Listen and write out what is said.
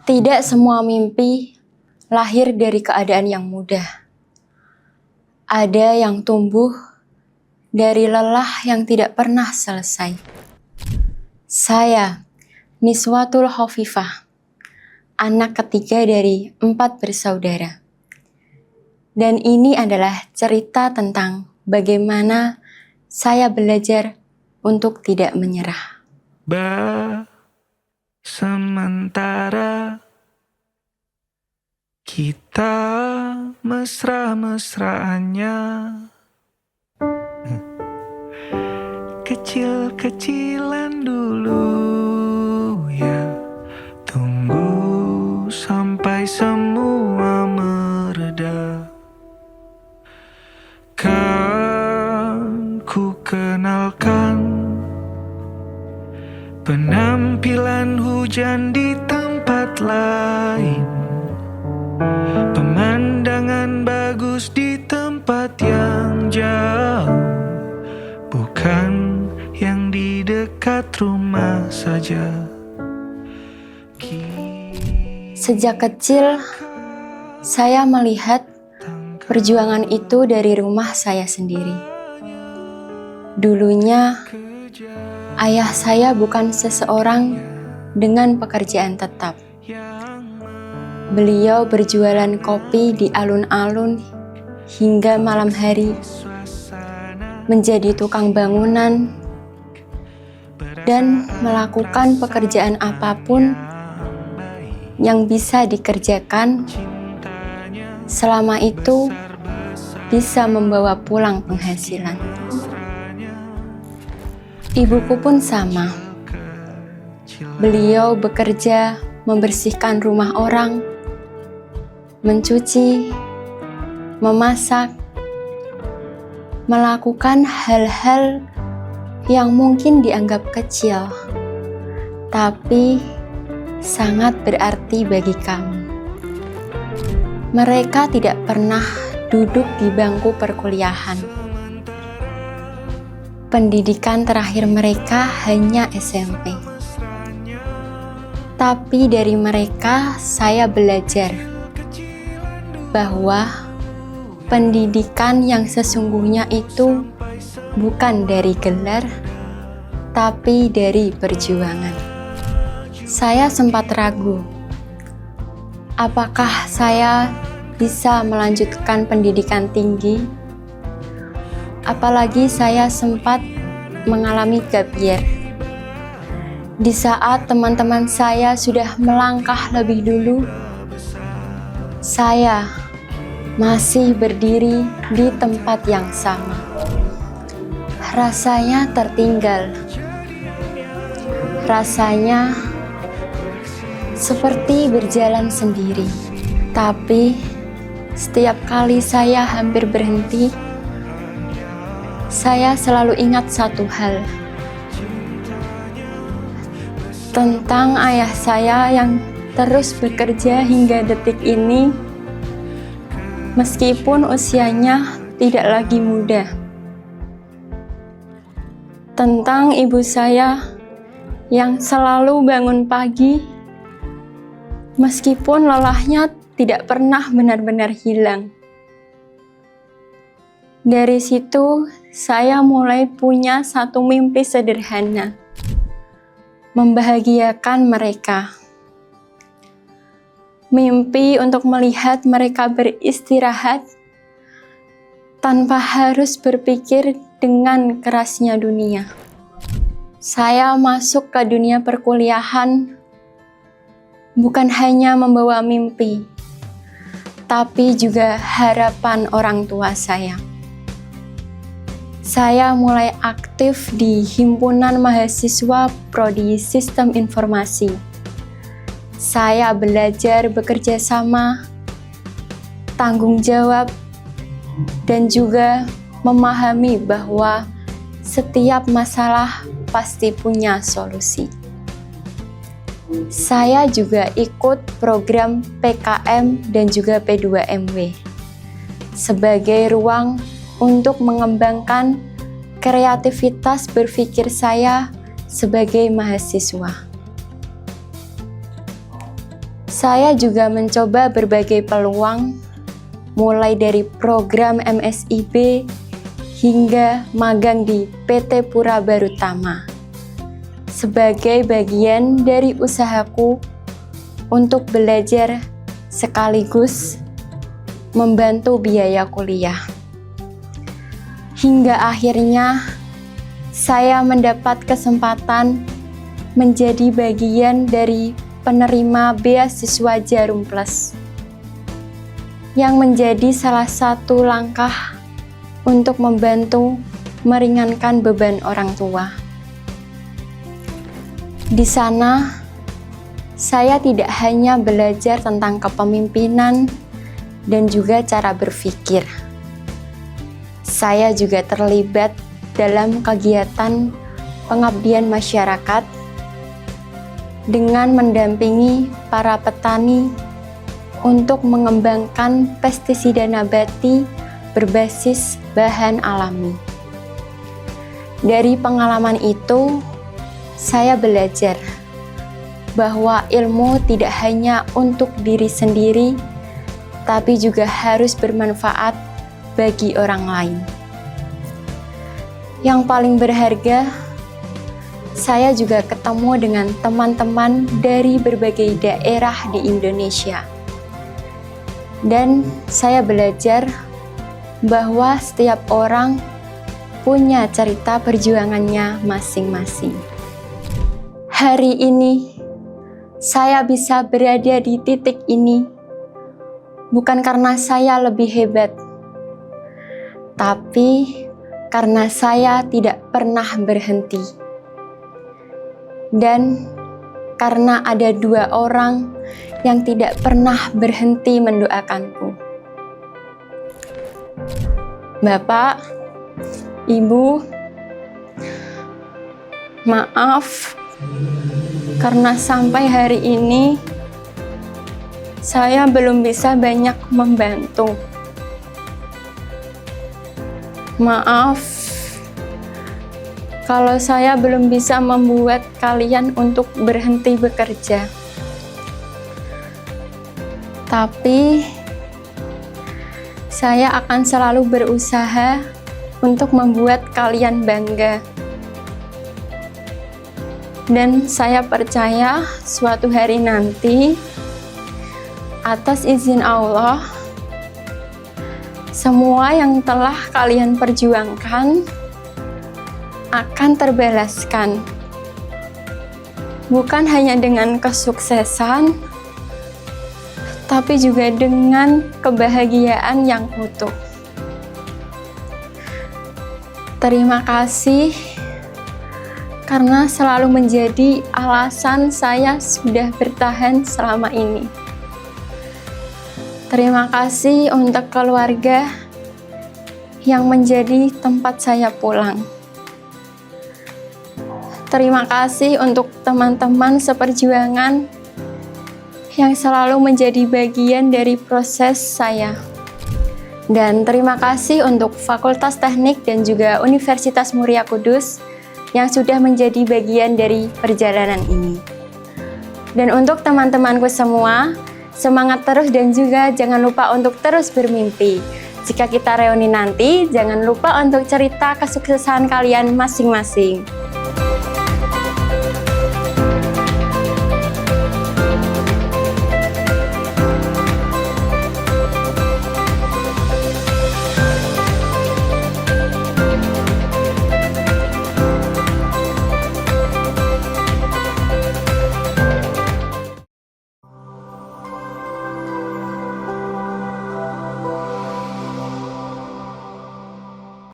Tidak semua mimpi lahir dari keadaan yang mudah. Ada yang tumbuh dari lelah yang tidak pernah selesai. Saya, Niswatul Khofifah, anak ketiga dari 4 bersaudara. Dan ini adalah cerita tentang bagaimana saya belajar untuk tidak menyerah. Sementara kita mesra-mesraannya, kecil-kecilan dulu ya, tunggu sampai semua mereda. Kan ku kenalkan penampilan hujan di tempat lain, pemandangan bagus di tempat yang jauh, bukan yang di dekat rumah saja. Sejak kecil, saya melihat perjuangan itu dari rumah saya sendiri. Dulunya, ayah saya bukan seseorang dengan pekerjaan tetap. Beliau berjualan kopi di alun-alun hingga malam hari, menjadi tukang bangunan, dan melakukan pekerjaan apapun yang bisa dikerjakan selama itu bisa membawa pulang penghasilan. Ibuku pun sama. Beliau bekerja membersihkan rumah orang, mencuci, memasak, melakukan hal-hal yang mungkin dianggap kecil, tapi sangat berarti bagi kami. Mereka tidak pernah duduk di bangku perkuliahan. Pendidikan terakhir mereka hanya SMP. Tapi dari mereka saya belajar bahwa pendidikan yang sesungguhnya itu bukan dari gelar, tapi dari perjuangan. Saya sempat ragu, apakah saya bisa melanjutkan pendidikan tinggi? Apalagi saya sempat mengalami gap year. Di saat teman-teman saya sudah melangkah lebih dulu, saya masih berdiri di tempat yang sama. Rasanya tertinggal. Rasanya seperti berjalan sendiri. Tapi setiap kali saya hampir berhenti, saya selalu ingat satu hal tentang ayah saya yang terus bekerja hingga detik ini, meskipun usianya tidak lagi muda. Tentang ibu saya yang selalu bangun pagi, meskipun lelahnya tidak pernah benar-benar hilang. Dari situ, saya mulai punya satu mimpi sederhana, membahagiakan mereka. Mimpi untuk melihat mereka beristirahat tanpa harus berpikir dengan kerasnya dunia. Saya masuk ke dunia perkuliahan bukan hanya membawa mimpi, tapi juga harapan orang tua saya. Saya mulai aktif di Himpunan Mahasiswa Prodi Sistem Informasi. Saya belajar bekerja sama, tanggung jawab, dan juga memahami bahwa setiap masalah pasti punya solusi. Saya juga ikut program PKM dan juga P2MW sebagai ruang untuk mengembangkan kreativitas berpikir saya sebagai mahasiswa. Saya juga mencoba berbagai peluang, mulai dari program MSIB hingga magang di PT Pura Barutama, sebagai bagian dari usahaku untuk belajar sekaligus membantu biaya kuliah. Hingga akhirnya saya mendapat kesempatan menjadi bagian dari penerima beasiswa Jarum Plus, yang menjadi salah satu langkah untuk membantu meringankan beban orang tua. Di sana, saya tidak hanya belajar tentang kepemimpinan dan juga cara berpikir. Saya juga terlibat dalam kegiatan pengabdian masyarakat dengan mendampingi para petani untuk mengembangkan pestisida nabati berbasis bahan alami. Dari pengalaman itu, saya belajar bahwa ilmu tidak hanya untuk diri sendiri, tapi juga harus bermanfaat bagi orang lain. Yang paling berharga, saya juga ketemu dengan teman-teman dari berbagai daerah di Indonesia. Dan saya belajar bahwa setiap orang punya cerita perjuangannya masing-masing. Hari ini, saya bisa berada di titik ini bukan karena saya lebih hebat, tapi karena saya tidak pernah berhenti. Dan karena ada 2 orang yang tidak pernah berhenti mendoakanku. Bapak, Ibu, maaf karena sampai hari ini saya belum bisa banyak membantu. Maaf kalau saya belum bisa membuat kalian untuk berhenti bekerja. Tapi saya akan selalu berusaha untuk membuat kalian bangga. Dan saya percaya suatu hari nanti, atas izin Allah, semua yang telah kalian perjuangkan akan terbalaskan. Bukan hanya dengan kesuksesan, tapi juga dengan kebahagiaan yang utuh. Terima kasih karena selalu menjadi alasan saya sudah bertahan selama ini. Terima kasih untuk keluarga yang menjadi tempat saya pulang. Terima kasih untuk teman-teman seperjuangan yang selalu menjadi bagian dari proses saya. Dan terima kasih untuk Fakultas Teknik dan juga Universitas Muria Kudus yang sudah menjadi bagian dari perjalanan ini. Dan untuk teman-temanku semua, semangat terus dan juga jangan lupa untuk terus bermimpi. Jika kita reuni nanti, jangan lupa untuk cerita kesuksesan kalian masing-masing.